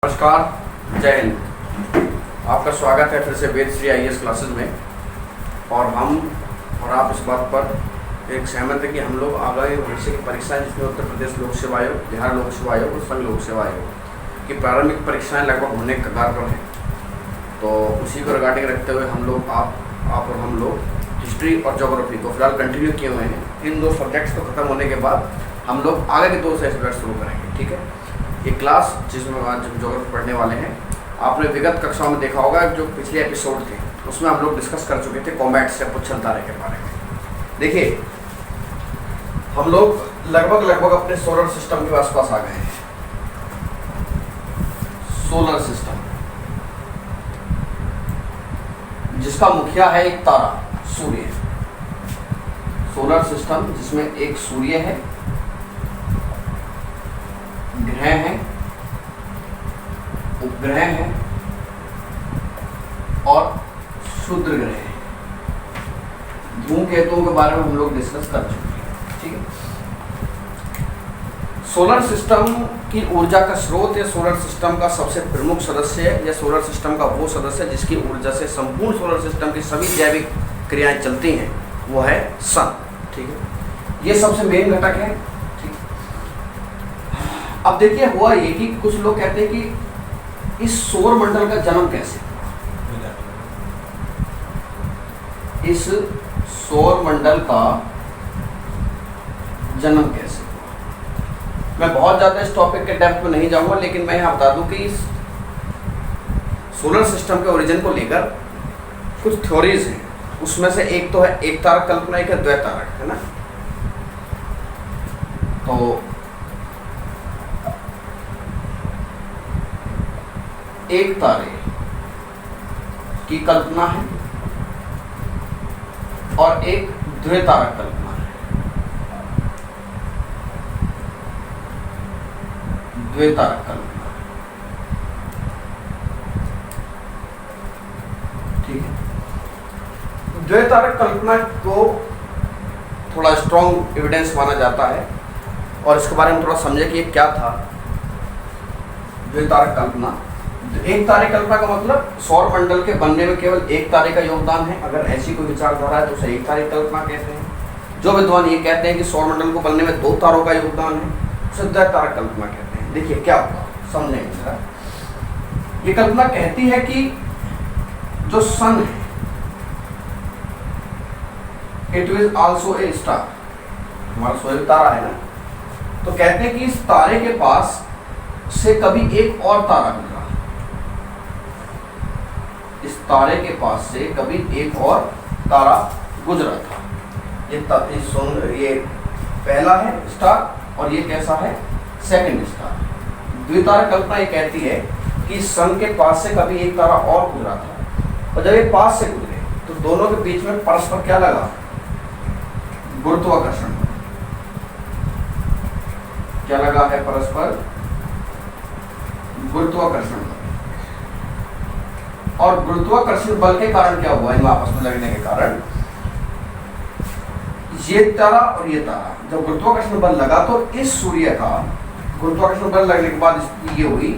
नमस्कार, जय हिंद। आपका स्वागत है फिर से वेद श्री IAS क्लासेस में। और हम और आप इस बात पर एक सहमत है कि हम लोग आगामी भविष्य की परीक्षाएं, जिसमें उत्तर प्रदेश लोक सेवा आयोग, बिहार लोक सेवा आयोग और संघ लोक सेवा आयोग की प्रारंभिक परीक्षाएं लगभग होने के कगार पर हैं। तो उसी को रिगार्डिंग रखते हुए हम लोग आप और हम लोग हिस्ट्री और ज्योग्राफी को फिलहाल कंटिन्यू किए हुए हैं। इन दो सब्जेक्ट्स को ख़त्म होने के बाद हम लोग आगे के दो सब्जेक्ट शुरू करेंगे। ठीक है, ये क्लास जिसमें आज ज्योग्राफी पढ़ने वाले हैं, आपने विगत कक्षाओं में देखा होगा, जो पिछले एपिसोड थे उसमें हम लोग डिस्कस कर चुके थे कॉमेट्स या पुच्छल तारे के बारे में। देखिए, हम लोग लगभग अपने सोलर सिस्टम के आसपास आ गए हैं। सोलर सिस्टम जिसका मुखिया है एक तारा, सूर्य। सोलर सिस्टम जिसमें एक सूर्य है, ग्रह हैं, उपग्रह हैं और क्षुद्र ग्रह हैं। धूमकेतुओं के बारे में हम लोग डिस्कस कर चुके हैं। ठीक है, सोलर सिस्टम की ऊर्जा का स्रोत या सोलर सिस्टम का सबसे प्रमुख सदस्य या सोलर सिस्टम का वो सदस्य जिसकी ऊर्जा से संपूर्ण सोलर सिस्टम की सभी जैविक क्रियाएं चलती हैं, वो है सन। ठीक है, ये सबसे मेन घटक है। अब देखिए, हुआ ये कि कुछ लोग कहते हैं कि इस सौर मंडल का जन्म कैसे हुआ। इस सौर मंडल का जन्म कैसे हुआ। मैं बहुत ज्यादा इस टॉपिक के डेप्थ में नहीं जाऊंगा, लेकिन मैं यहाँ बता दूं कि इस सोलर सिस्टम के ओरिजिन को लेकर कुछ थ्योरीज हैं। उसमें से एक तो है एक तारक कल्पना, एक है द्वैतारक, है ना। तो एक तारे की कल्पना है और एक द्वैतारक कल्पना है। द्वैतारक कल्पना, ठीक है। द्वैतारक कल्पना को थोड़ा स्ट्रॉन्ग एविडेंस माना जाता है और इसके बारे में थोड़ा समझे कि ये क्या था द्वैतारक कल्पना। एक तारे कल्पना का मतलब सौर मंडल के बनने में केवल एक तारे का योगदान है। अगर ऐसी कोई विचारधारा है तो उसे एक तारे कल्पना कहते हैं। जो विद्वान ये कहते हैं कि सौर मंडल को बनने में दो तारों का योगदान है, उसे द्वैतारक कल्पना कहते हैं। देखिए क्या होगा, समझेंगे जरा। ये कल्पना कहती है कि जो सन है, it is also a star, हमारा सूर्य तारा है ना। तो कहते हैं कि इस तारे के पास से कभी एक और तारा गुजरा। इस तारे के पास से कभी एक और तारा गुजरा था। ये पहला है स्टार और ये कैसा है, सेकंड स्टार। द्वितारक कल्पना ये कहती है कि सन के पास से कभी एक तारा और गुजरा था, और जब ये पास से गुजरे तो दोनों के बीच में परस्पर क्या लगा, गुरुत्वाकर्षण। क्या लगा है, परस्पर गुरुत्वाकर्षण। और गुरुत्वाकर्षण बल के कारण क्या हुआ, इनमें आपस में लगने के कारण ये तारा और ये तारा, जब गुरुत्वाकर्षण बल लगा तो इस सूर्य का गुरुत्वाकर्षण बल लगने के बाद ये हुई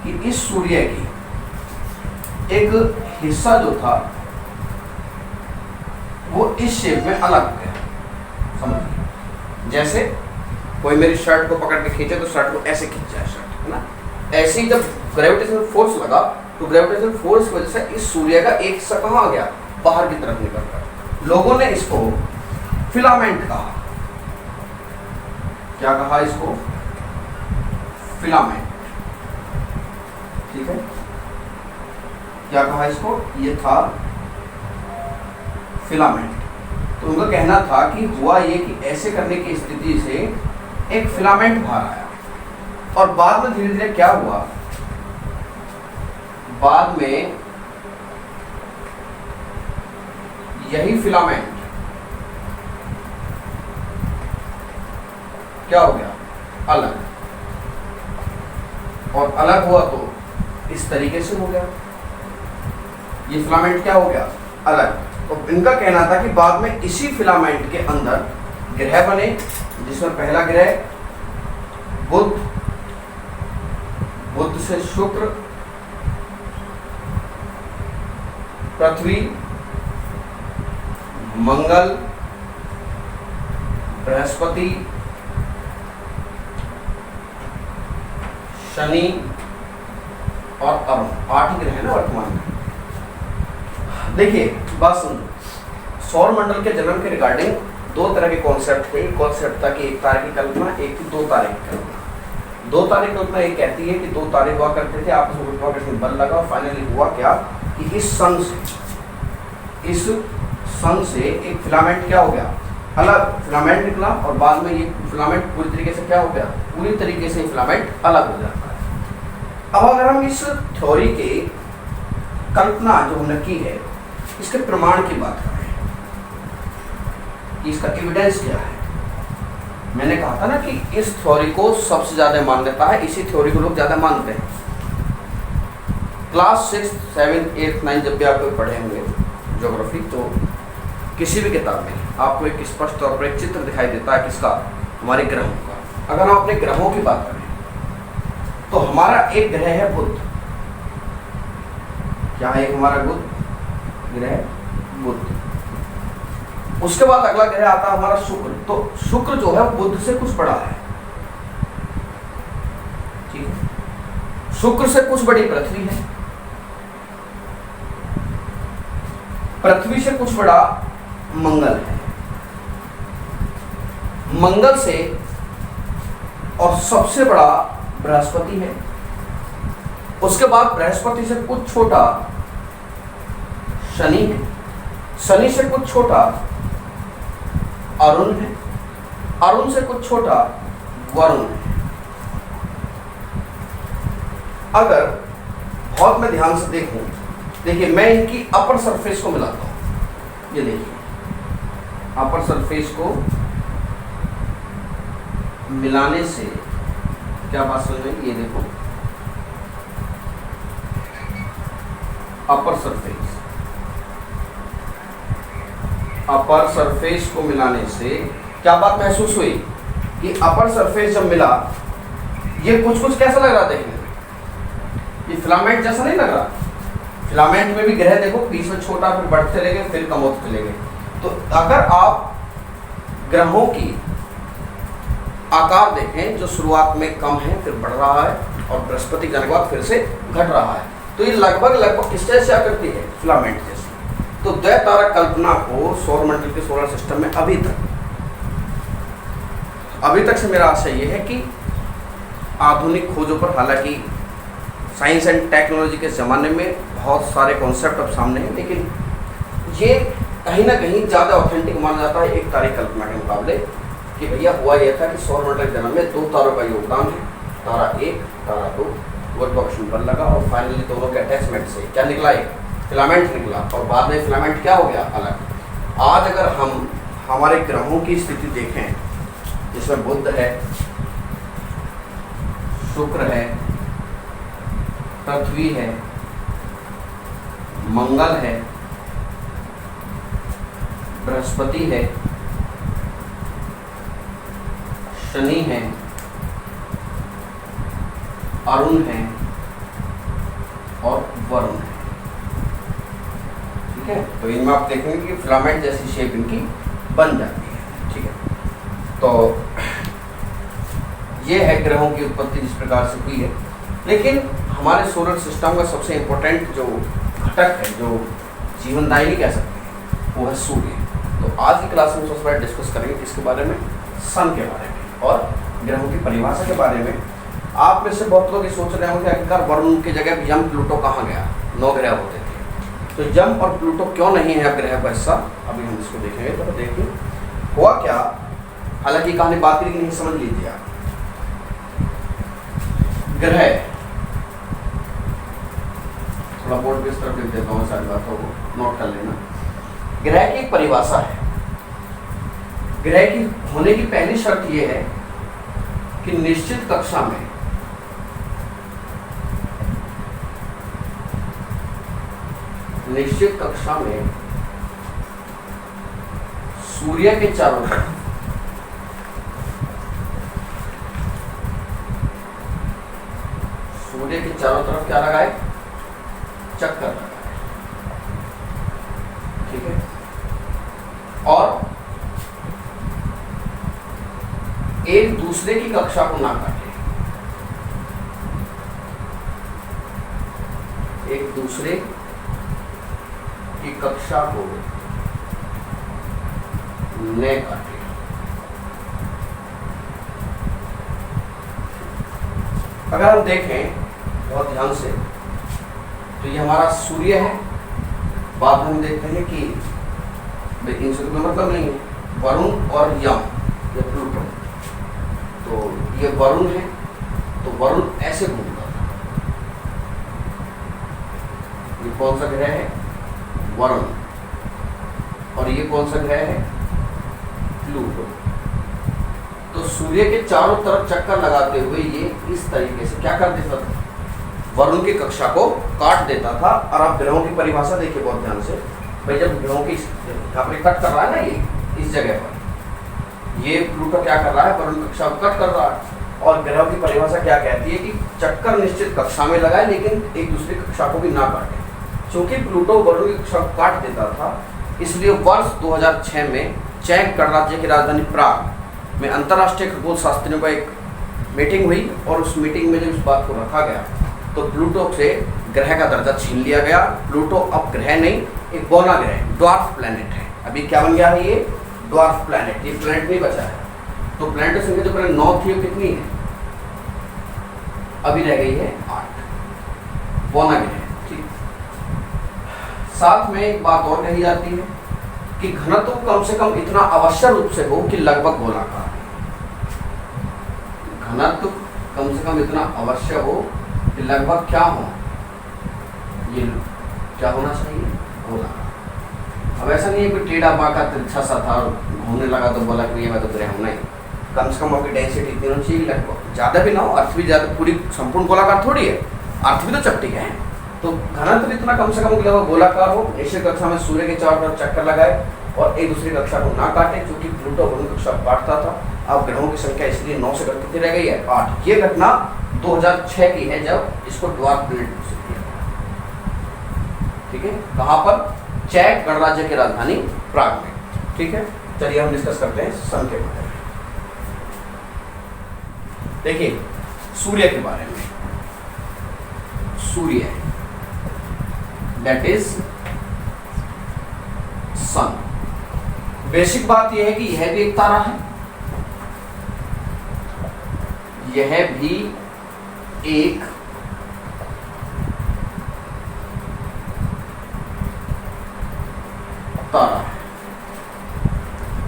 कि इस सूर्य की एक हिस्सा जो था वो इस शेप में अलग हो गया। समझिए, जैसे कोई मेरी शर्ट को पकड़ के खींचे तो शर्ट को ऐसे खींच जाए, शर्ट, है ना। ऐसे ही जब ग्रेविटेशनल फोर्स लगा तो ग्रेविटेशनल फोर्स की वजह से इस सूर्य का एक हिस्सा कहाँ आ गया, बाहर की तरफ निकल गया। लोगों ने इसको फिलामेंट कहा। क्या कहा इसको, फिलामेंट। ठीक है, क्या कहा इसको, ये था फिलामेंट। तो उनका कहना था कि हुआ ये कि ऐसे करने की स्थिति से एक फिलामेंट बाहर आया, और बाद में धीरे धीरे क्या हुआ, बाद में यही फिलामेंट क्या हो गया, अलग। और अलग हुआ तो इस तरीके से हो गया, ये फिलामेंट क्या हो गया, अलग। तो इनका कहना था कि बाद में इसी फिलामेंट के अंदर ग्रह बने, जिसमें पहला ग्रह बुध, बुध से शुक्र, पृथ्वी, मंगल, बृहस्पति, शनि और अरुण, 8 ही ग्रह है ना वर्तमान में। देखिए बात सुन, सौर मंडल के जन्म के रिगार्डिंग 2 तरह के कॉन्सेप्ट थे। एक कॉन्सेप्ट था कि 1 तारे की कल्पना, एक थी 2 तारे की कल्पना। 2 तारे की कल्पना ये कहती है कि 2 तारे हुआ करते थे, आपस में गुरुत्वाकर्षण बल लगा और फाइनली हुआ क्या कि इस सन से एक फिलामेंट क्या हो गया, अलग फिलामेंट निकला और बाद में ये फिलामेंट पूरी तरीके से क्या हो गया, पूरी तरीके से फिलामेंट अलग हो जाता है। अब अगर हम इस थ्योरी के कल्पना जो हमने की है इसके प्रमाण की बात करें, इसका एविडेंस क्या है। मैंने कहा था ना कि इस थ्योरी को सबसे ज्यादा मान्यता है, इसी थ्योरी को लोग ज्यादा मानते हैं। क्लास 6, 7, 8, 9 जब भी आप पढ़े होंगे ज्योग्राफी, तो किसी भी किताब में आपको एक स्पष्ट तौर पर एक चित्र दिखाई देता है किसका, हमारे ग्रहों का। अगर हम अपने ग्रहों की बात करें तो हमारा एक ग्रह है बुध। क्या है हमारा ग्रह बुध। उसके बाद अगला ग्रह आता है हमारा शुक्र। तो शुक्र जो है बुध से कुछ बड़ा है, ठीक है। शुक्र से कुछ बड़ी पृथ्वी है, पृथ्वी से कुछ बड़ा मंगल है, मंगल से और सबसे बड़ा बृहस्पति है। उसके बाद बृहस्पति से कुछ छोटा शनि है, शनि से कुछ छोटा अरुण है, अरुण से कुछ छोटा वरुण है। अगर बहुत मैं ध्यान से देखूं, देखिए मैं इनकी अपर सरफेस को मिलाता हूं। ये देखिए अपर सरफेस को मिलाने से क्या बात समझ में, ये देखो अपर सरफेस को मिलाने से क्या बात महसूस हुई कि अपर सरफेस जब मिला, ये कुछ कैसा लग रहा देखने में, ये फिलामेंट जैसा नहीं लग रहा। फिलामेंट में भी ग्रह देखो बीच में छोटा, फिर बढ़ते चले गए, फिर कम होते चले गए। तो अगर आप ग्रहों की आकार देखें, जो शुरुआत में कम है फिर बढ़ रहा है और बृहस्पति जाने के बाद फिर से घट रहा है, तो ये लगभग किस जैसे आकृति है, फिलामेंट जैसी। तो द्वैत तारा कल्पना को सौर मंडल के सोलर सिस्टम में अभी तक से मेरा आशय ये है कि आधुनिक खोजों पर, हालांकि साइंस एंड टेक्नोलॉजी के ज़माने में बहुत सारे कॉन्सेप्ट अब सामने हैं, लेकिन ये कहीं ना कहीं ज़्यादा ऑथेंटिक माना जाता है एक तारे कल्पना के मुकाबले। कि भैया हुआ यह था कि सौर मंडल के जन्म में 2 तारों का योगदान है, तारा 1, तारा 2, गुरुत्वाकर्षण बल लगा और फाइनली दोनों के अटैचमेंट से क्या निकला, एक फिलामेंट निकला और बाद में फिलामेंट क्या हो गया, अलग। आज अगर हम हमारे ग्रहों की स्थिति देखें, जिसमें बुध है, शुक्र है, पृथ्वी है, मंगल है, बृहस्पति है, शनि है, अरुण है और वरुण है, ठीक है। तो इनमें आप देखेंगे कि फिलामेंट जैसी शेप इनकी बन जाती है, ठीक है। तो ये है ग्रहों की उत्पत्ति जिस प्रकार से हुई है। लेकिन हमारे सोलर सिस्टम का सबसे इम्पोर्टेंट जो घटक है, जो जीवनदायी कह सकते हैं, वो है सूर्य। तो आज की क्लास में सबसे पहले डिस्कस करेंगे किसके बारे में, सन के बारे में और ग्रहों की परिभाषा के बारे में। आप में से बहुत लोग ये सोच रहे होंगे आखिरकार वरुण की जगह यम प्लूटो कहाँ गया, 9 ग्रह होते थे, तो यम और प्लूटो क्यों नहीं है अब ग्रह का हिस्सा, अभी हम इसको देखेंगे। तो देखिए हुआ क्या, हालांकि कहानी बात की नहीं, समझ लीजिए आप। ग्रह, थोड़ा बोर्ड पे इस तरफ लिख देता हूँ, सारी बातों को नोट कर लेना। ग्रह की एक परिभाषा है। ग्रह की होने की पहली शर्त यह है कि निश्चित कक्षा में सूर्य के चारों तरफ सूर्य के चारों तरफ क्या लगाए, चक्कर लगाए, ठीक है। और एक दूसरे की कक्षा को ना काटे, एक दूसरे की कक्षा को न काटे। अगर हम देखें बहुत ध्यान से तो ये हमारा सूर्य है। बाद में हम देखते हैं कि इनसे कोई मतलब नहीं है, वरुण और यम, ये प्लूटो। तो ये वरुण है, तो वरुण ऐसे घूमता था। ये कौन सा ग्रह है, वरुण, और ये कौन सा ग्रह है, प्लूटो। तो सूर्य के चारों तरफ चक्कर लगाते हुए ये इस तरीके से क्या कर देता था, वरुण की कक्षा को काट देता था। और आप ग्रहों की परिभाषा देखिए बहुत ध्यान से भाई, जब ग्रहों की यहाँ पे कट कर रहा है ना, ये इस जगह पर ये प्लूटो क्या कर रहा है, वरुण कक्षा को कट कर रहा है। और ग्रहों की परिभाषा क्या कहती है कि चक्कर निश्चित कक्षा में लगाए लेकिन एक दूसरी कक्षा को भी ना काटे। क्योंकि प्लूटो वरुण की कक्षा को काट देता था, इसलिए वर्ष 2006 में चेक गणराज्य की राजधानी प्राग में अंतर्राष्ट्रीय खगोल शास्त्रियों का एक मीटिंग हुई। और उस मीटिंग में जब इस बात को रखा गया तो प्लूटो से ग्रह का दर्जा छीन लिया गया। प्लूटो अब ग्रह नहीं, एक बौना ग्रह, ड्वार्फ प्लैनेट है। अभी क्या बन गया है, ये ड्वार्फ प्लैनेट, ये प्लैनेट नहीं बचा है। तो प्लैनेट की संख्या जो पहले 9 थी, कितनी है, अभी रह गई है 8, बौना ग्रह, ठीक। साथ में एक बात और कही जाती है कि घनत्व कम से कम इतना अवश्य रूप से हो कि लगभग गोलाकार। घनत्व कम से कम इतना अवश्य हो कि लगभग क्या हो, ये क्या होना चाहिए, गोलाकार। अब ऐसा नहीं है कि टेढ़ा बांका तिरछा सा था और घूमने लगा तो बोला कि ये मैं तो ग्रह हूं, नहीं। कम से कम आपकी डेंसिटी इतनी होनी चाहिए, लगभग ज़्यादा भी ना हो। अर्थ भी ज़्यादा पूरी संपूर्ण गोलाकार थोड़ी है, अर्थ भी तो चपटी है। तो घनत्व इतना कम से कम लगभग गोलाकार हो, निश्चित कक्षा में सूर्य के चारों तरफ चक्कर लगाए और एक दूसरी कक्षा को ना काटे, क्योंकि प्लूटो वरुण कक्षा काटता था। अब ग्रहों की संख्या इसलिए 9 से कितनी रह गई है, 8। ये घटना 2006 की है जब इसको ड्वार्फ प्लैनेट घोषित किया गया, ठीक है। कहाँ पर, चेक गणराज्य की राजधानी प्राग में, ठीक है। चलिए हम डिस्कस करते हैं सन के बारे में। देखिए सूर्य के बारे में, सूर्य दैट इज सन। बेसिक बात यह है कि यह भी एक तारा है, यह भी एक तारा है।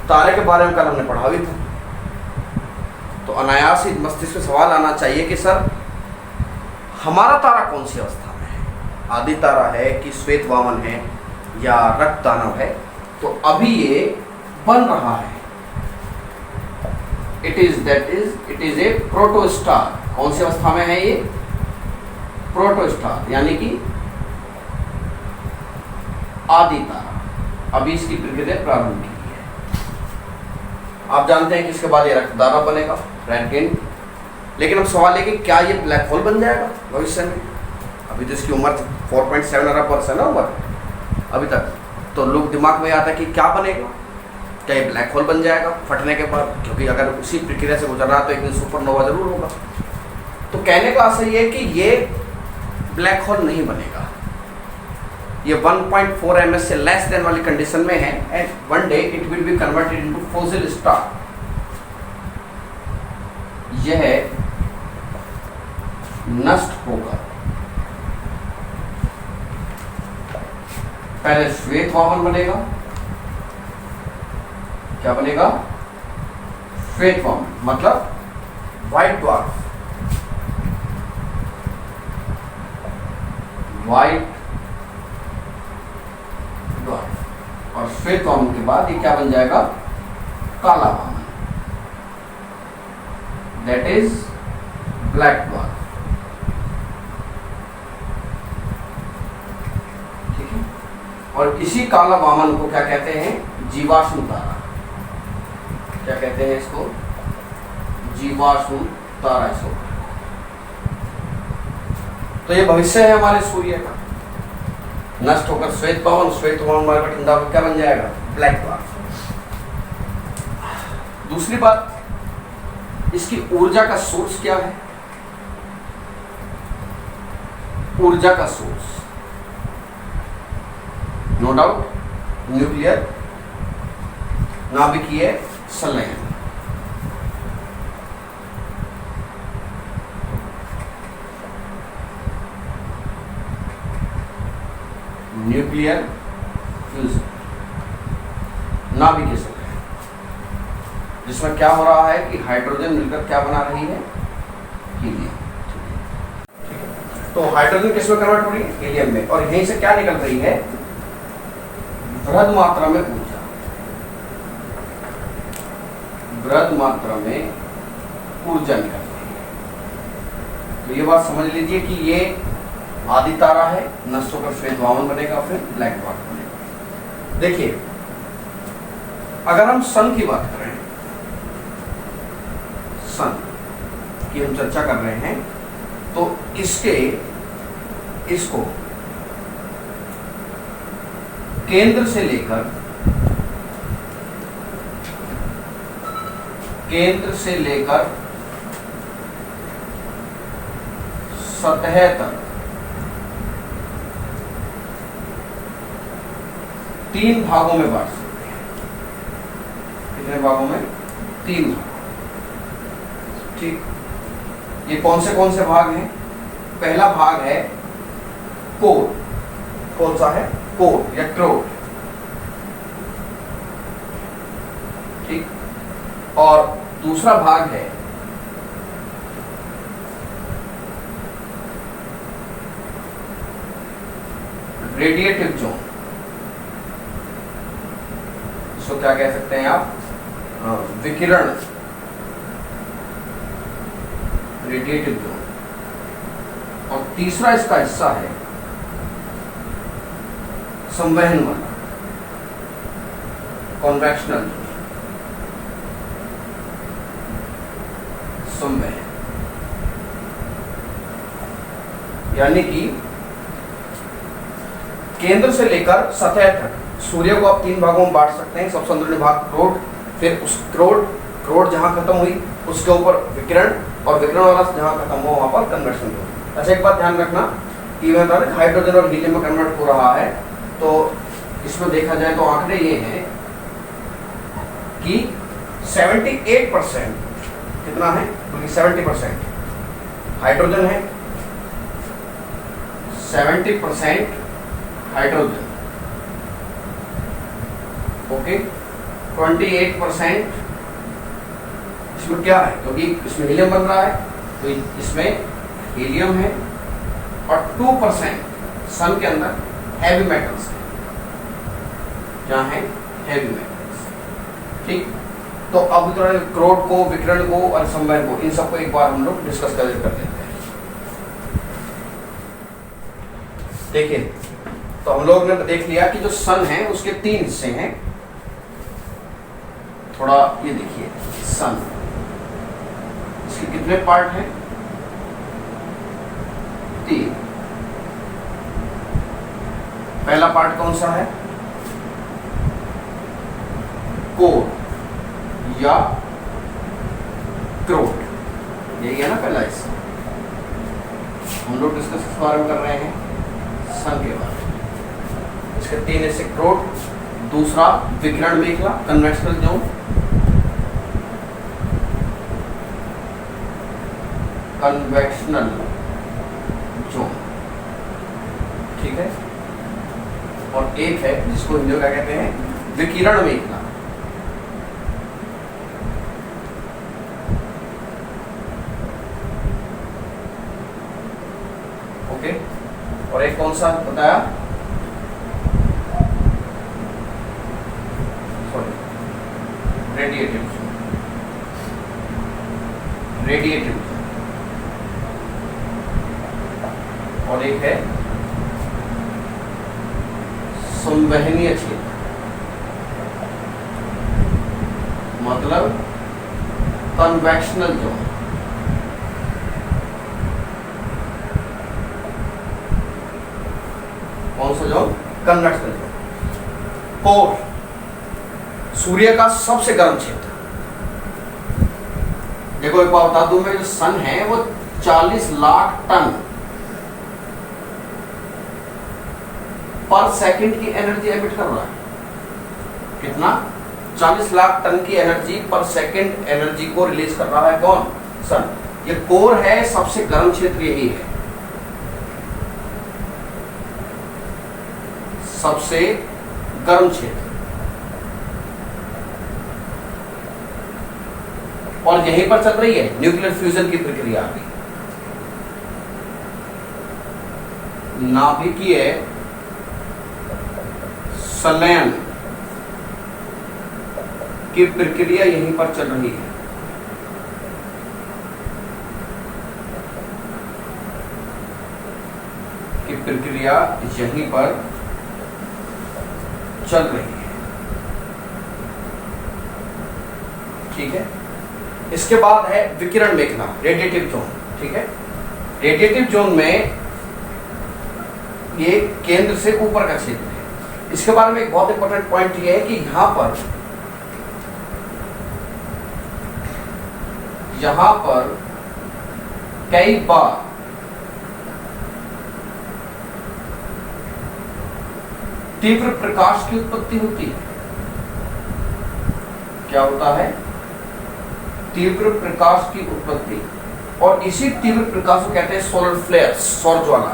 तारे के बारे में कल हमने पढ़ा भी था। तो अनायास ही मस्तिष्क में सवाल आना चाहिए कि सर हमारा तारा कौन सी अवस्था में है, आदि तारा है कि श्वेत वामन है या रक्त दानव है। तो अभी ये बन रहा है, इट इज ए प्रोटोस्टार। कौन सी अवस्था में है ये, प्रोटोस्टार, यानी कि आदि तारा। अभी इसकी प्रक्रिया प्रारंभ की है। आप जानते हैं कि इसके बाद ये रक्त दानव बनेगा, रेड गेंद। लेकिन अब सवाल है कि क्या ये ब्लैक होल बन जाएगा भविष्य में। अभी तो इसकी उम्र 4.7 अरब वर्ष है ना उम्र अभी तक। तो लोग दिमाग में आता है कि क्या बनेगा, क्या ये ब्लैक होल बन जाएगा फटने के बाद, क्योंकि अगर उसी प्रक्रिया से गुजर रहा तो एक दिन सुपरनोवा जरूर होगा। तो कहने का आशय ये कि ये ब्लैक होल नहीं बनेगा, ये 1.4 ms से लेस देन वाली कंडीशन में है, and one day it will be converted into fossil star. यह नष्ट होगा, पहले श्वेत वामन बनेगा। क्या बनेगा, श्वेत वामन, मतलब व्हाइट ड्वार्फ, व्हाइट ड्वार्फ। और श्वेत वामन के बाद ये क्या बन जाएगा, काला वामन, दैट इज ब्लैक ड्वार्फ, ठीक है। और इसी काला वामन को क्या कहते हैं, जीवाश्म तारा। क्या कहते हैं इसको, जीवाश्म तारा इसको, तो ये भविष्य है हमारे सूर्य का। नष्ट होकर श्वेत पवन, श्वेत पवन हमारे को ठंडा होकर क्या बन जाएगा? Black dwarf. दूसरी बात, इसकी ऊर्जा का सोर्स क्या है? ऊर्जा का सोर्स नो डाउट न्यूक्लियर नाभिकीय संलयन। न्यूक्लियर फ्यूजन, नाभिकीय संलयन, जिसमें क्या हो रहा है कि हाइड्रोजन मिलकर क्या बना रही है? हीलियम। तो हाइड्रोजन किस में कन्वर्ट हो रही है? हीलियम में। और यहीं से क्या निकल रही है? बृहद मात्रा में ऊर्जा, बृहद मात्रा में ऊर्जा निकल रही है। तो ये बात समझ लीजिए कि ये आदि तारा है, नष्ट होकर श्वेत वामन बनेगा, फिर ब्लैक ड्वार्फ बनेगा। देखिए, अगर हम सन की बात करें, सन की हम चर्चा कर रहे हैं, तो इसको केंद्र से लेकर सतह तक 3 भागों में बांट सकते हैं। कितने भागों में? 3 भाग। ठीक, ये कौन से भाग हैं? पहला भाग है कोर। कौन सा है? कोर या क्रोट। ठीक, और दूसरा भाग है रेडिएटिव जोन। इसको क्या कह सकते हैं आप? विकिरण, रेडिएटिव जोन। और तीसरा इसका हिस्सा है संवहन वाला, कॉन्वेक्शनल जोन, संवहन। यानी कि केंद्र से लेकर सतह तक सूर्य को आप 3 भागों में बांट सकते हैं। सबसे अंदरूनी भाग क्रोट, फिर उस क्रोट जहां खत्म हुई उसके ऊपर विकिरण, और विकिरण वाला जहां खत्म हुआ वहां पर कन्वर्शन जोन। अच्छा, एक बात ध्यान रखना कि हाइड्रोजन और हीलियम में कन्वर्ट हो रहा है, तो इसमें देखा जाए तो आंकड़े ये हैं कि 78% कितना है? क्योंकि 70% हाइड्रोजन है, 70% हाइड्रोजन, ओके, 28% इसमें क्या है? क्योंकि इसमें हीलियम बन रहा है, तो इसमें हीलियम है, और 2% सन के अंदर हैवी मेटल्स है। क्या है? Heavy metals. ठीक, तो अब क्रोट को, विकिरण को और संवहन को, इन सबको एक बार हम लोग डिस्कस कर लेते हैं। देखिए, तो हम लोग ने देख लिया कि जो सन है उसके 3 हिस्से हैं। थोड़ा ये देखिए, सन, इसके कितने पार्ट हैं? 3। पहला पार्ट कौन सा है? कोर या क्रोट, यही है ना पहला हिस्सा। हम लोग डिस्कस इस बारे में कर रहे हैं, सन के बारे में। इसके 3 हिस्से क्रोट, दूसरा विकिरण मेखला, कन्वेक्शनल जोन, कन्वेक्शनल जोन, ठीक है, और एक है जिसको हिंदी में क्या कहते हैं? विकिरण मेखला। ओके, और एक कौन सा बताया? Sorry, radiative zone, radiative zone, और एक है संवहनीय क्षेत्र, मतलब कन्वेक्शनल जोन। कौन सा जोन? Convection zone. कोर, सूर्य का सबसे गर्म क्षेत्र। देखो एक बात बता दूं मैं, जो सन है वो 40 लाख टन पर सेकंड की एनर्जी एमिट कर रहा है। कितना? 40 लाख टन की एनर्जी पर सेकंड एनर्जी को रिलीज कर रहा है कौन? सन। ये कोर है, सबसे गर्म क्षेत्र यही है, सबसे गर्म क्षेत्र, और यहीं पर चल रही है न्यूक्लियर फ्यूजन की प्रक्रिया भी। नाभिकीय संलयन की प्रक्रिया यहीं पर चल रही है। की प्रक्रिया यहीं पर चल रही है। ठीक है। इसके बाद है विकिरण मेखला, रेडिएटिव जोन। ठीक है। रेडिएटिव जोन में ये केंद्र से ऊपर का क्षेत्र है। इसके बारे में एक बहुत इंपॉर्टेंट पॉइंट ये है कि यहां पर कई बार तीव्र प्रकाश की उत्पत्ति होती है। क्या होता है? तीव्र प्रकाश की उत्पत्ति, और इसी तीव्र प्रकाश को कहते हैं सोलर फ्लेयर्स, सौर ज्वाला।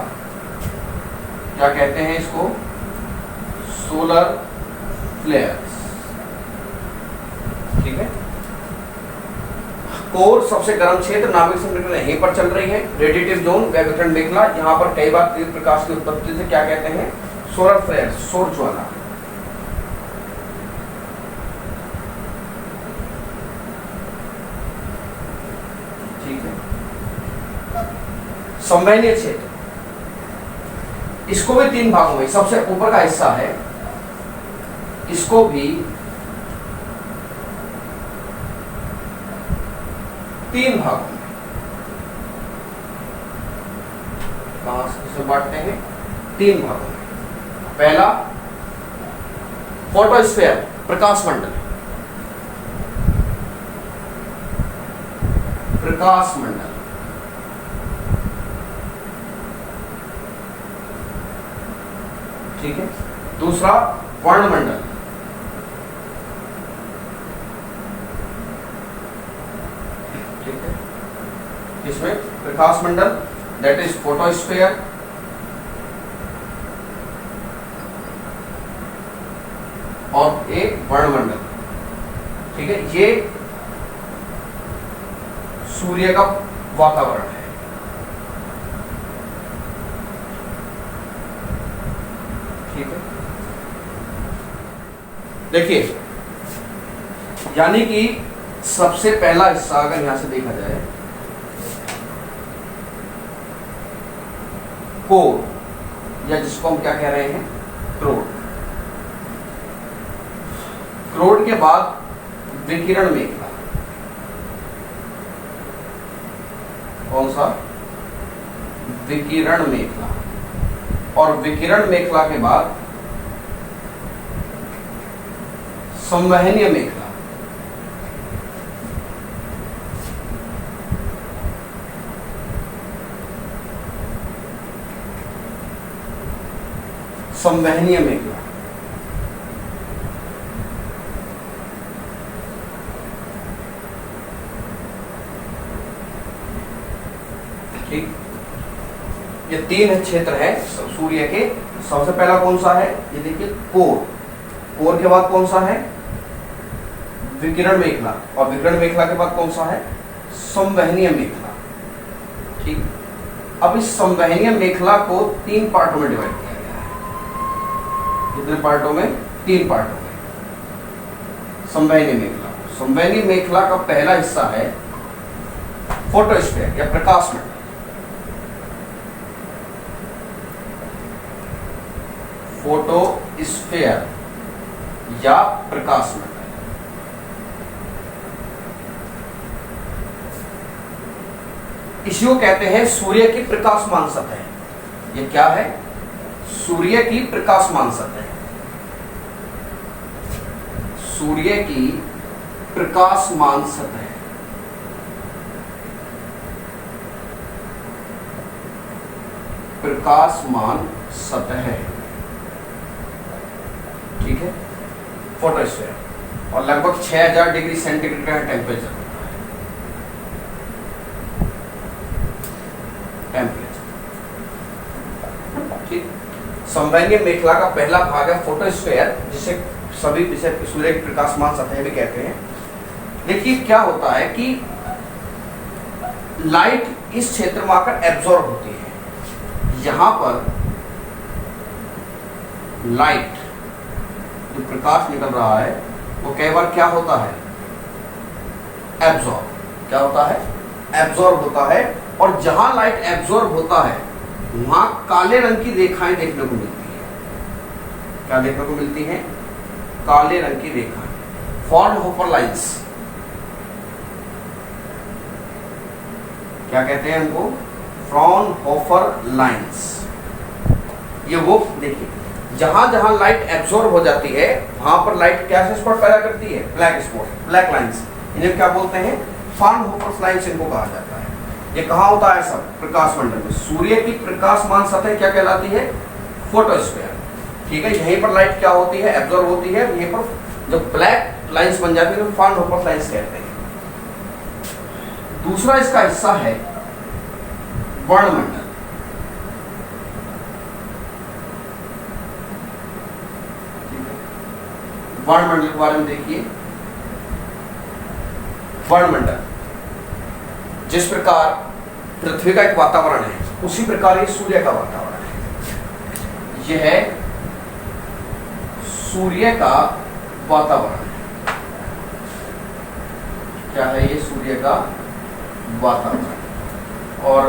क्या कहते हैं इसको? Solar flares. ठीक है। कोर सबसे गर्म क्षेत्र, नाभिक संरचना यहीं पर चल रही है। रेडिएटिव जोन व विकिरण मेखला, यहां पर कई बार तीव्र प्रकाश की उत्पत्ति से क्या कहते हैं? सोलर फ्लेयर्स, सौर ज्वाला। ठीक है। संवहनीय क्षेत्र, इसको भी 3 भागों में, सबसे ऊपर का हिस्सा है, इसको भी 3 भागों में, कहां से बांटते हैं? 3 भागों में। पहला फोटोस्फीयर, प्रकाश मंडल। प्रकाश मंडल। ठीक है। दूसरा वर्णमंडल। ठीक है। इसमें प्रकाश मंडल, दैट इज फोटोस्फीयर, और एक वर्णमंडल। ठीक है। ये सूर्य का वातावरण है। ठीक है। देखिए, यानी कि सबसे पहला हिस्सा अगर यहां से देखा जाए, कोर, या जिसको हम क्या कह रहे हैं? क्रोड। क्रोड के बाद विकिरण मेखला। कौन सा? विकिरण मेखला। और विकिरण मेखला के बाद संवहनीय मेखला। संवहनीय मेखला। ठीक। ये 3 क्षेत्र है सूर्य के। सबसे पहला कौन सा है? ये देखिए, कोर। कोर के बाद कौन सा है? विकिरण मेखला। और विकिरण मेखला के बाद कौन सा है? संवहनीय मेखला। ठीक। अब इस संवहनीय मेखला को 3 पार्टों में डिवाइड किया गया है। कितने पार्टों में? 3 पार्टों में। संवहनीय मेखला, संवहनीय मेखला का पहला हिस्सा है फोटोस्फीयर या प्रकाश मंडल। फोटोस्फीयर या प्रकाश मंडल। इसी को कहते हैं सूर्य की प्रकाशमान सतह। ये क्या है? सूर्य की प्रकाशमान सतह, सूर्य की प्रकाशमान सतह, प्रकाशमान सतह, ठीक है, फोटोस्फीयर, और लगभग 6000 डिग्री सेंटीग्रेड का टेम्परेचर होता है, टेम्परेचर, ठीक। संवहनीय मेखला का पहला भाग है फोटोस्फीयर, जिसे सभी सूर्य की प्रकाशमान सतह भी कहते हैं। देखिए क्या होता है कि लाइट इस क्षेत्र में आकर एब्जॉर्ब होती है। यहां पर लाइट, जो प्रकाश निकल रहा है, वो कई बार क्या होता है, एब्जॉर्ब, क्या होता है, एब्जॉर्ब होता है। और जहां लाइट एब्जॉर्ब होता है वहां काले रंग की रेखाएं देखने को मिलती है। क्या देखने को मिलती हैं? काले रंग की रेखाएं, फ्रॉनहोफर लाइंस, क्या कहते हैं उनको? Fraunhofer lines. ये वो देखिए, जहां जहां लाइट एब्जॉर्ब हो जाती है वहां पर लाइट क्या से स्पॉट पैदा करती है? Black spot, black lines. इन्हें क्या बोलते हैं? फ्रॉनहोफर लाइंस इनको कहा जाता है। ये कहाँ होता है सब? प्रकाश मंडल में। सूर्य की प्रकाशमान सतह क्या कहलाती है? फोटोस्फीयर, ठीक है। यहीं पर लाइट क्या होती है? एब्जॉर्ब होती है। यहीं पर जब ब्लैक लाइंस बन जाती है तो फ्रॉनहोफर लाइंस कहते हैं। दूसरा इसका हिस्सा है वर्णमंडल। वर्णमंडल के बारे में देखिए। वर्णमंडल जिस प्रकार पृथ्वी का एक वातावरण है, उसी प्रकार ये सूर्य का वातावरण है। यह सूर्य का वातावरण है। क्या है ये? सूर्य का वातावरण। और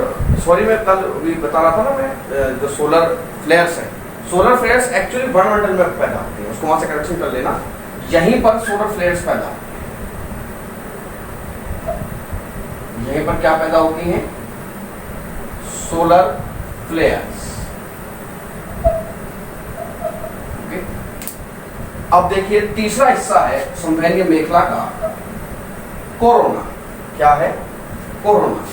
सॉरी, मैं कल भी बता रहा था ना, मैं जो सोलर फ्लेयर्स है, सोलर फ्लेयर्स एक्चुअली वर्णमंडल में पैदा होते हैं। उसको वहां से कनेक्शन कर लेना। यहीं पर सोलर फ्लेयर्स पैदा होते हैं। यहीं पर क्या पैदा होती हैं? Solar flares. ओके। अब देखिए तीसरा हिस्सा है संवहनीय मेखला का, कोरोना। क्या है? कोरोना।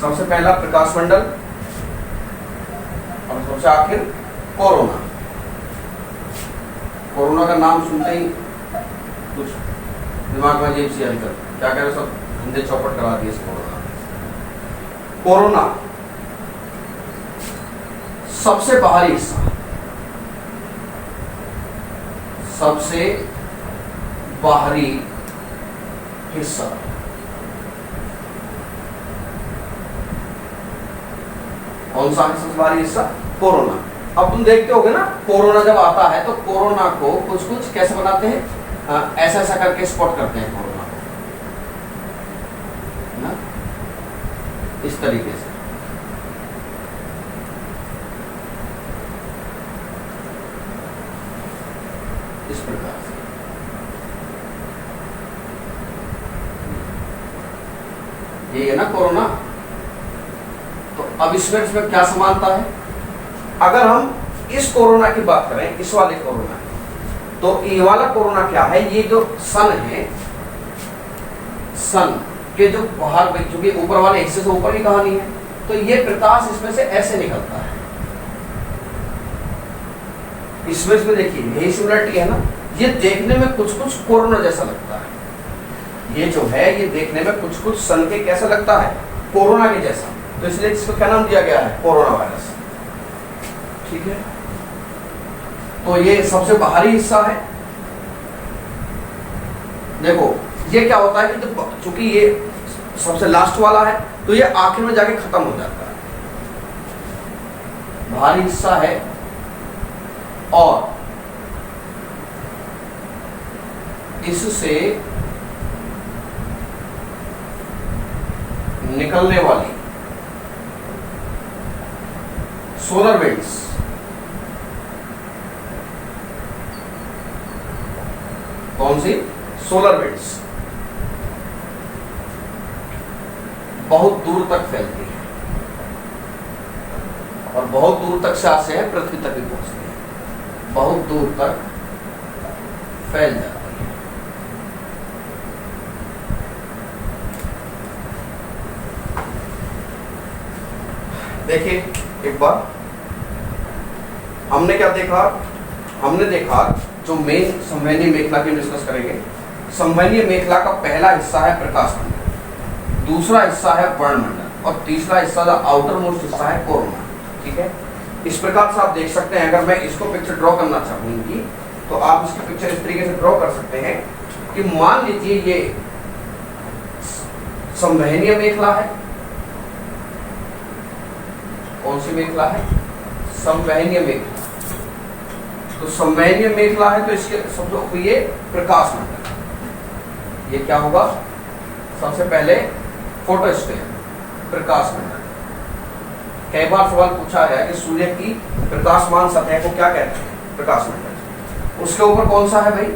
सबसे पहला प्रकाशमंडल और सबसे आखिर कोरोना। कोरोना का नाम सुनते ही कुछ दिमाग में अजीब सी हरकत, क्या कह रहे, सब धंधे चौपट करा दिए इस कोरोना। कोरोना सबसे बाहरी हिस्सा, सबसे बाहरी हिस्सा, कौन सा है सबसे बाहरी हिस्सा? कोरोना। अब तुम देखते होगे ना, कोरोना जब आता है तो कोरोना को कुछ कुछ कैसे बनाते हैं? ऐसा ऐसा करके स्पॉट करते हैं कोरोना को ना, इस तरीके से। इस प्रकार से ये है ना कोरोना। तो अब इसमें क्या समानता है? अगर हम इस कोरोना की बात करें, इस वाले कोरोना की, तो ये वाला कोरोना क्या है? ये जो सन है, सन के जो बाहर, चूंकि ऊपर वाले हिस्से से ऊपर की कहानी है, तो ये प्रकाश इसमें से ऐसे निकलता है। इसमें देखिए यही सिमिलरिटी है ना। ये देखने में कुछ कुछ कोरोना जैसा लगता है। ये जो है ये देखने में कुछ कुछ सन के कैसा लगता है? कोरोना के जैसा। तो इसलिए इसको क्या नाम दिया गया है? Corona virus. ठीक है। तो ये सबसे बाहरी हिस्सा है। देखो ये क्या होता है कि चूंकि ये सबसे लास्ट वाला है तो ये आखिर में जाके खत्म हो जाता है। बाहरी हिस्सा है और इससे निकलने वाली सोलर विंड्स, कौन सी? Solar winds. बहुत दूर तक फैलती है और बहुत दूर तक से आते हैं पृथ्वी तक भी पहुंचती है, बहुत दूर तक फैल जाती है। देखिए एक बार हमने क्या देखा, हमने देखा जो मेन संवहनीय मेखला की डिस्कस करेंगे। संवहनीय मेखला का पहला हिस्सा है प्रकाश मंडल, दूसरा हिस्सा है वर्णमंडल और तीसरा हिस्सा जो आउटर मोस्ट हिस्सा है कोरोना। ठीक है, इस प्रकार से आप देख सकते हैं। अगर मैं इसको पिक्चर ड्रॉ करना चाहूंगी तो आप इसकी पिक्चर इस तरीके से ड्रॉ कर सकते हैं कि मान लीजिए ये संवहनीय मेखला है। कौन सी मेखला है? संवहनीय मेखला। तो संवहनीय मेखला है तो इसके सबसे ये प्रकाश मंडल, ये क्या होगा? सबसे पहले फोटोस्फीयर, प्रकाश मंडल। कई बार सवाल पूछा है कि सूर्य की प्रकाशमान सतह को क्या कहते हैं? प्रकाश मंडल। उसके ऊपर कौन सा है भाई?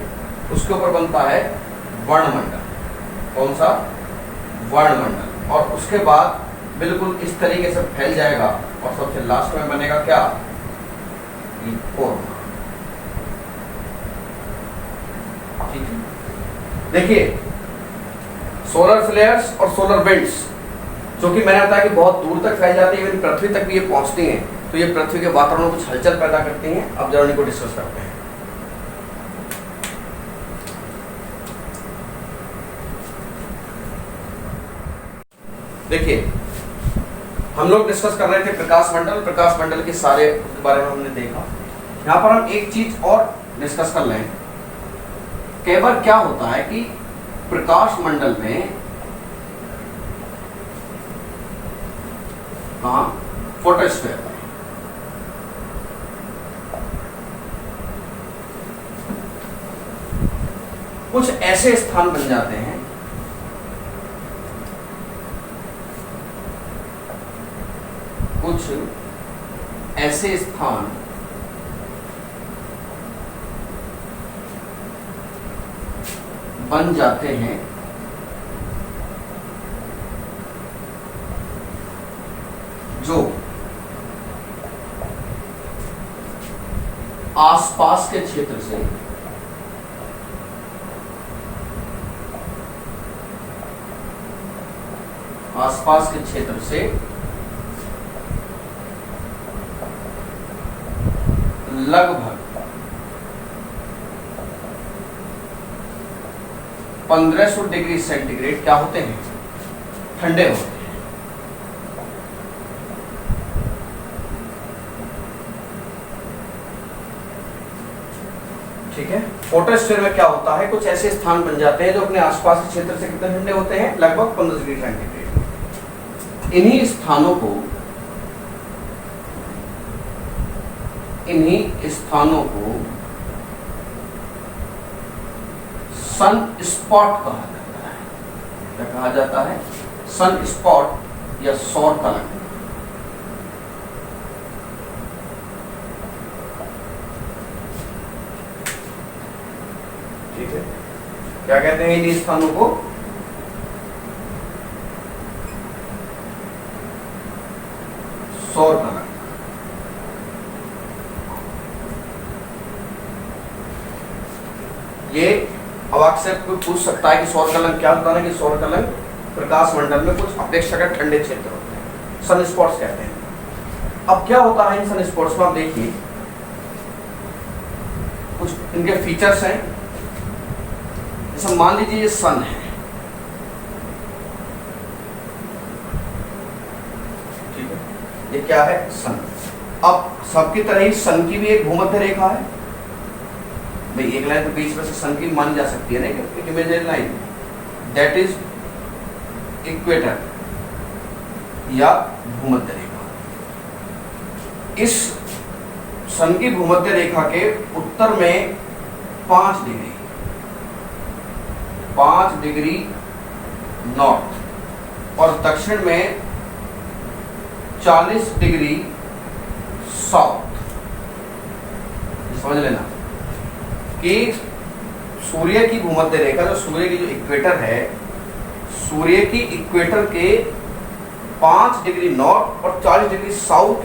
उसके ऊपर बनता है वर्णमंडल। कौन सा? वर्णमंडल। और उसके बाद बिल्कुल इस तरीके से फैल जाएगा और सबसे लास्ट में बनेगा क्या? कोरोना। ठीक है, देखिए सोलर फ्लेयर्स और सोलर विंड्स जो कि मैंने बताया कि बहुत दूर तक फैल जाती है, इवन पृथ्वी तक भी ये पहुंचती हैं, तो ये पृथ्वी के वातावरण में कुछ हलचल पैदा करती हैं। अब जरा इनको डिस्कस करते हैं। देखिए हम लोग डिस्कस कर रहे थे प्रकाश मंडल, प्रकाश मंडल के सारे बारे में हमने देखा। यहाँ पर हम एक चीज और डिस्कस कर लें। कई बार क्या होता है कि प्रकाश मंडल में फोटोस्फीयर कुछ ऐसे स्थान बन जाते हैं कुछ ऐसे स्थान बन जाते हैं जो आसपास के क्षेत्र से लगभग 1500 डिग्री सेंटीग्रेड क्या होते हैं? ठंडे होते हैं। ठीक है, फोटोस्फीयर में क्या होता है? कुछ ऐसे स्थान बन जाते हैं जो अपने आसपास के क्षेत्र से कितने ठंडे होते हैं? लगभग 15 डिग्री सेंटीग्रेड। इन्हीं स्थानों को सन स्पॉट कहा जाता है। क्या कहा जाता है? सन स्पॉट या सौर कलंक। ठीक है, क्या कहते हैं इन स्थानों को? सौर कलंक। ये अब आपसे कोई पूछ सकता है कि सौर कलंक क्या होता है? कि सौर कलंक प्रकाश मंडल में कुछ अपेक्षाकृत ठंडे क्षेत्र होते हैं, सन स्पॉट्स कहते हैं। अब क्या होता है इन सन स्पॉट्स में? आप देखिए कुछ इनके फीचर्स हैं। जैसे मान लीजिए ये सन है, ठीक है, ये क्या है? सन। अब सबकी तरह ही सन की भी एक भूमध्य रेखा है भाई, एक लाइन के बीच में से सन की मानी जा सकती है ना, एक imaginary line, that is equator या भूमध्य रेखा। इस सन की भूमध्य रेखा के उत्तर में 5 डिग्री नॉर्थ और दक्षिण में 40 डिग्री साउथ। समझ लेना कि सूर्य की भूमध्य रेखा, जो सूर्य की जो इक्वेटर है, सूर्य की इक्वेटर के 5 डिग्री नॉर्थ और 40 डिग्री साउथ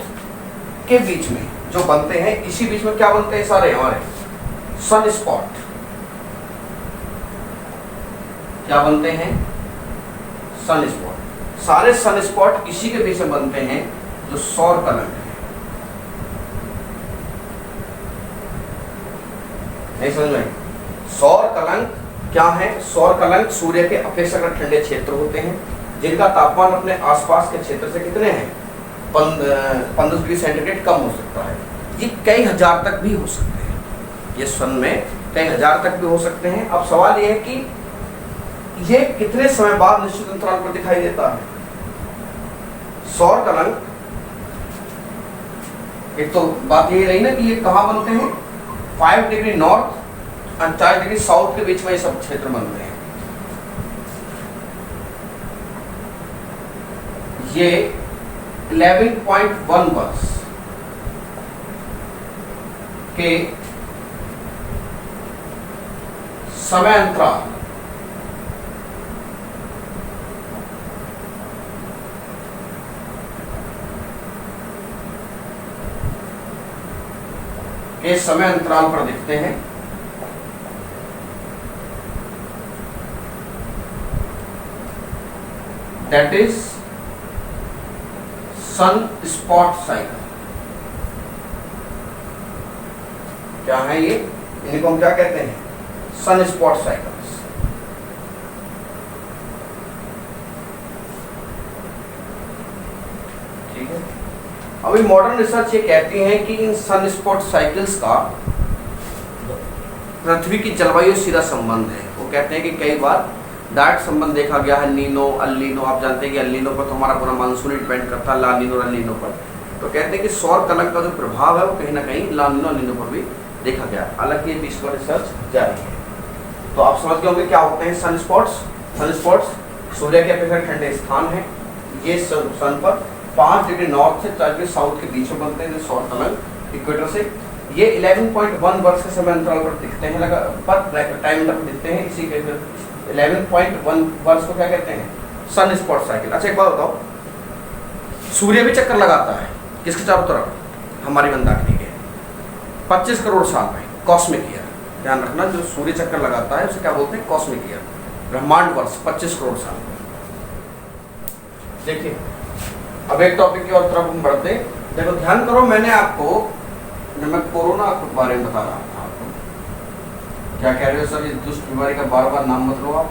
के बीच में जो बनते हैं, इसी बीच में क्या बनते हैं सारे हमारे सन स्पॉट। क्या बनते हैं? Sun spot. सारे सन स्पॉट इसी के बीच में बनते हैं जो सौर कलंक है। नहीं समझ में? सौर कलंक क्या है? सौर कलंक सूर्य के अपेक्षाकृत ठंडे क्षेत्र होते हैं जिनका तापमान अपने आसपास के क्षेत्र से कितने हैं? 15 डिग्री सेंटीग्रेड कम हो सकता है। ये कई हजार तक भी हो सकते हैं, ये सन में कई हजार तक भी हो सकते हैं। अब सवाल ये है कि ये कितने समय बाद निश्चित अंतराल पर दिखाई देता है? सौर कलंक, एक तो बात यही रही ना कि ये कहाँ बनते हैं? 5 डिग्री नॉर्थ और 40 डिग्री साउथ के बीच में ये सब क्षेत्र बनते हैं। ये 11.1 वर्ष के समय अंतराल पर दिखते हैं। That is sun spot cycle. क्या है ये? इनको हम क्या कहते हैं? Sun spot cycles. ठीक है। अभी मॉडर्न रिसर्च ये कहती है कि इन सन स्पॉट साइकिल्स का पृथ्वी की जलवायु सीधा संबंध है। वो कहते हैं कि कई बार डायरेक्ट संबंध देखा गया है नीनो अल्लीनो। आप जानते हैं कि अल्लीनो पर तो हमारा पूरा मानसून ही डिपेंड करता है, लानीनो और अल्लीनो पर। तो कहते हैं कि सौर कलंक का जो प्रभाव है वो कहीं ना कहीं लानीनो अल्लीनो पर भी देखा गया। हालांकि ये बीच पर रिसर्च जारी है। तो आप समझ गए होंगे क्या होते हैं सन स्पॉट्स। सन स्पॉट्स सूर्य के अपेक्षा ठंडे स्थान है। ये सन पर 5 डिग्री नॉर्थ से 40 डिग्री साउथ के बीच में बनते हैं सौर कलंक इक्वेटर से। ये 11.1 वर्ष के समय अंतराल पर दिखते हैं, पर टाइम तक दिखते हैं। इसी के 11.1 वर्ष को क्या कहते हैं? Sun spot cycle. अच्छा एक बात बताओ, सूर्य भी चक्कर लगाता है किसके चारों तरफ? हमारी मंदाकिनी के 25 करोड़ साल में, कॉस्मिक ईयर। ध्यान रखना, जो सूर्य चक्कर लगाता है उसे क्या बोलते हैं? कॉस्मिक ईयर, ब्रह्मांड वर्ष 25 करोड़ साल। देखिए अब एक टॉपिक की और तरफ हम बढ़ते हैं। देखो ध्यान करो, मैंने आपको जब मैं कोरोना के बारे में बता रहा था आपको, क्या कह रहे हो सर इस दुष्ट बीमारी का बार बार नाम मत लो आप।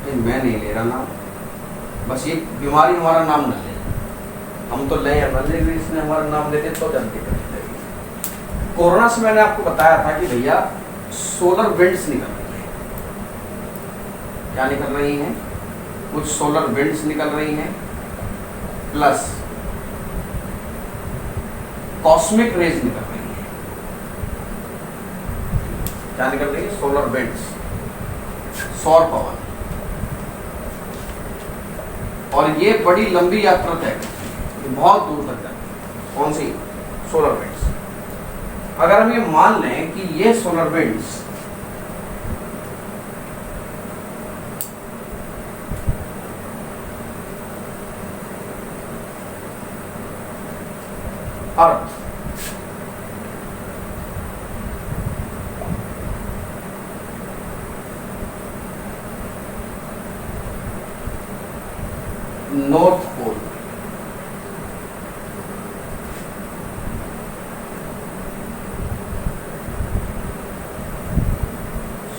मैं नहीं ले रहा नाम, बस ये बीमारी हमारा नाम न ले। हम तो ले इसने हमारा नाम लेते तो जल्दी कर देगी। कोरोना से मैंने आपको बताया था कि भैया सोलर विंड्स निकल रही है। क्या निकल रही हैं? कुछ सोलर विंड्स निकल रही हैं, प्लस कॉस्मिक रेज निकल रही है। क्या निकल रही है? सोलर विंड्स, सौर पवन। और ये बड़ी लंबी यात्रा तय करती है, बहुत दूर तक जाती है। कौन सी? Solar winds. अगर हम ये मान लें कि ये solar winds earth north pole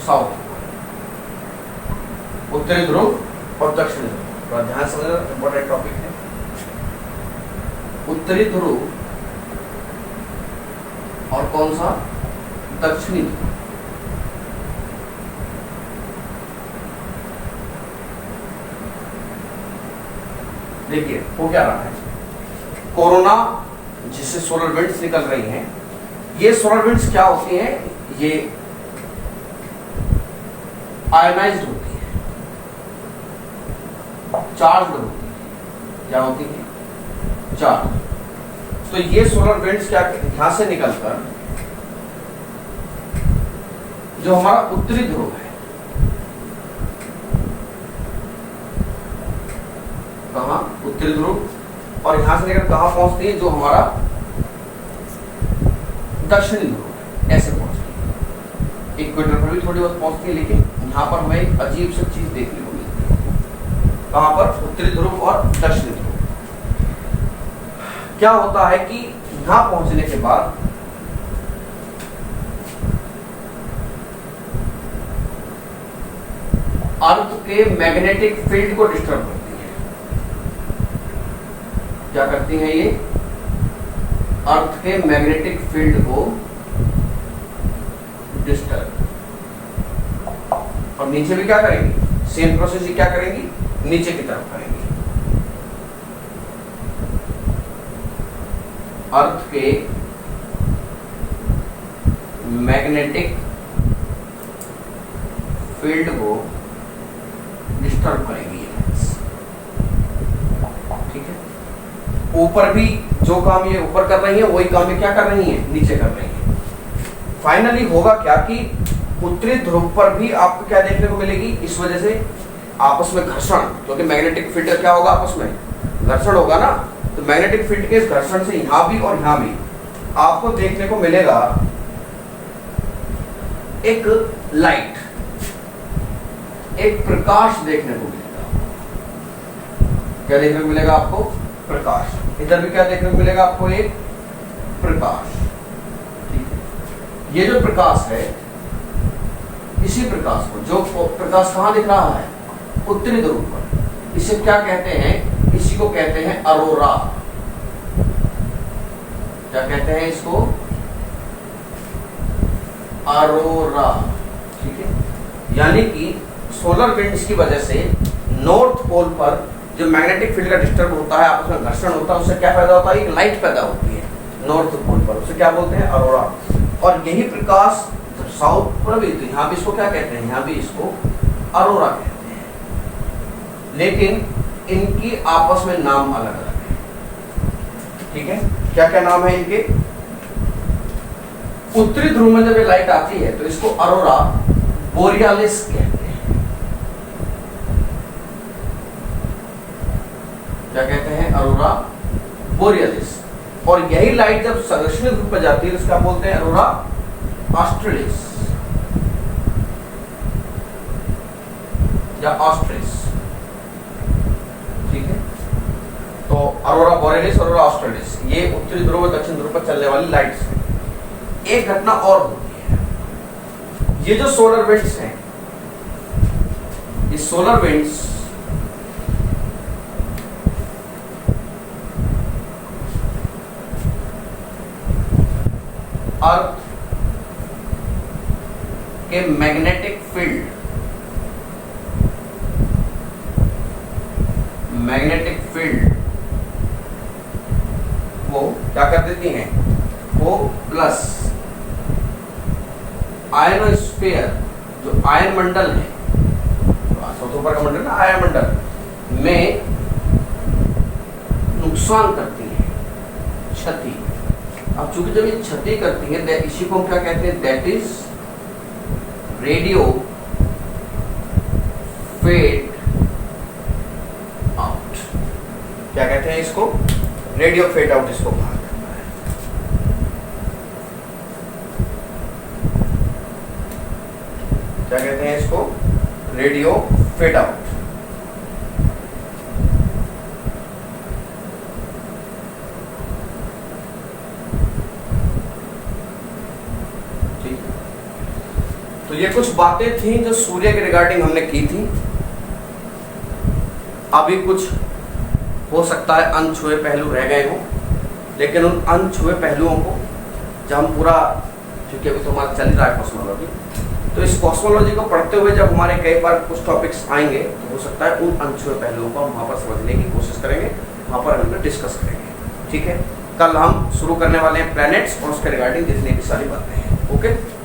south, उत्तरी ध्रुव और दक्षिणी ध्रुव। थोड़ा ध्यान समझना, इंपॉर्टेंट टॉपिक है। उत्तरी ध्रुव और कौन सा? दक्षिणी ध्रुव। देखिए हो क्या रहा है, कोरोना जिससे सोलर विंड्स निकल रही हैं, ये सोलर विंड्स क्या होती हैं? ये आयनाइज्ड होती है, चार्ज होती है। क्या होती है? चार्ज। तो ये सोलर विंड्स क्या यहां से निकलकर जो हमारा उत्तरी ध्रुव है, कहां? उत्तरी ध्रुव, और यहाँ से लेकर कहाँ पहुंचती है, जो हमारा दक्षिणी ध्रुव, ऐसे पहुंचती है। इक्वेटर पर भी थोड़ी बहुत पहुंचती है, लेकिन यहाँ पर हमें एक अजीब सी चीज देखने को मिलती है। कहाँ पर, उत्तरी ध्रुव और दक्षिणी ध्रुव। क्या होता है कि यहाँ पहुंचने के बाद अर्थ के मैग्नेटिक फील्ड को डिस्टर्ब करती है। क्या करती है ये, अर्थ के मैग्नेटिक फील्ड को डिस्टर्ब, और नीचे भी क्या करेंगी, सेम प्रोसेस ही क्या करेंगी, नीचे की तरफ करेंगी। अर्थ के मैग्नेटिक फील्ड को डिस्टर्ब करेंगी, ठीक है। ऊपर भी जो काम ये ऊपर कर रही है वही काम ये क्या कर रही है, नीचे कर रही है। फाइनली होगा क्या कि उत्तरी ध्रुव पर भी आपको क्या देखने को मिलेगी, इस वजह से आपस में घर्षण, क्योंकि मैग्नेटिक फील्ड क्या होगा, आपस में घर्षण होगा ना, तो मैग्नेटिक फील्ड के इस घर्षण से यहां भी और यहां भी आपको देखने को मिलेगा एक लाइट, एक प्रकाश देखने को मिलेगा। क्या देखने को मिलेगा आपको, प्रकाश। इधर भी क्या देखने को मिलेगा आपको, एक प्रकाश। ठीक है, ये जो प्रकाश है, इसी प्रकाश को, जो प्रकाश कहां दिख रहा है, उत्तरी ध्रुव पर, इसे क्या कहते हैं, इसी को कहते हैं अरोरा। क्या कहते हैं इसको, अरोरा। ठीक है, यानी कि सोलर विंड्स की वजह से नॉर्थ पोल पर जो मैग्नेटिक फील्ड का डिस्टर्ब होता है, आपस में घर्षण होता है, उससे क्या पैदा होता है, एक लाइट पैदा होती है नॉर्थ पोल पर, उसे क्या बोलते हैं, अरोरा। और यही प्रकाश साउथ पर भी, तो यहाँ भी इसको क्या कहते हैं, यहाँ भी इसको अरोरा कहते हैं, लेकिन इनकी आपस में नाम अलग अलग है। ठीक है, क्या क्या नाम है इनके, उत्तरी ध्रुव में जब ये लाइट आती है तो इसको अरोरा बोरियालिस कहते हैं। क्या कहते हैं, अरोरा बोरियालिस। और यही लाइट जब दक्षिणी ध्रुव पर जाती है तो इसका बोलते हैं अरोरा ऑस्ट्रेलिस या ऑस्ट्रिस। ठीक है, तो अरोरा बोरियालिस, अरोरा ऑस्ट्रेलिस, ये उत्तरी ध्रुव और दक्षिण ध्रुव पर चलने वाली लाइट्स हैं। एक घटना और होती है, ये जो सोलर विंड्स हैं, ये सोलर विंड्स अर्थ के मैग्नेटिक फील्ड को क्या कर देती हैं, को प्लस आयनोस्फीयर, जो आयन मंडल है, सबसे ऊपर का मंडल ना, आयन मंडल में नुकसान करती है, क्षति। अब चूंकि जब ये क्षति करती है, इसी को हम क्या कहते हैं, that is radio fade out. क्या कहते हैं इसको, रेडियो फेड आउट, इसको कहा जाता है। क्या कहते हैं इसको, रेडियो फेड आउट। तो ये कुछ बातें थी जो सूर्य के रिगार्डिंग हमने की थी। अभी कुछ हो सकता है अनछुए पहलू रह गए हों, लेकिन उन अनछुए पहलुओं को जब हम पूरा, क्योंकि अभी तो हमारा चल रहा है कॉस्मोलॉजी, तो इस कॉस्मोलॉजी को पढ़ते हुए जब हमारे कई बार कुछ टॉपिक्स आएंगे तो हो सकता है उन अनछुए पहलुओं को हम वहाँ पर समझने की कोशिश करेंगे, वहाँ पर हम डिस्कस करेंगे। ठीक है, कल हम शुरू करने वाले हैं प्लैनेट्स और उसके रिगार्डिंग जितनी भी सारी बातें हैं। ओके।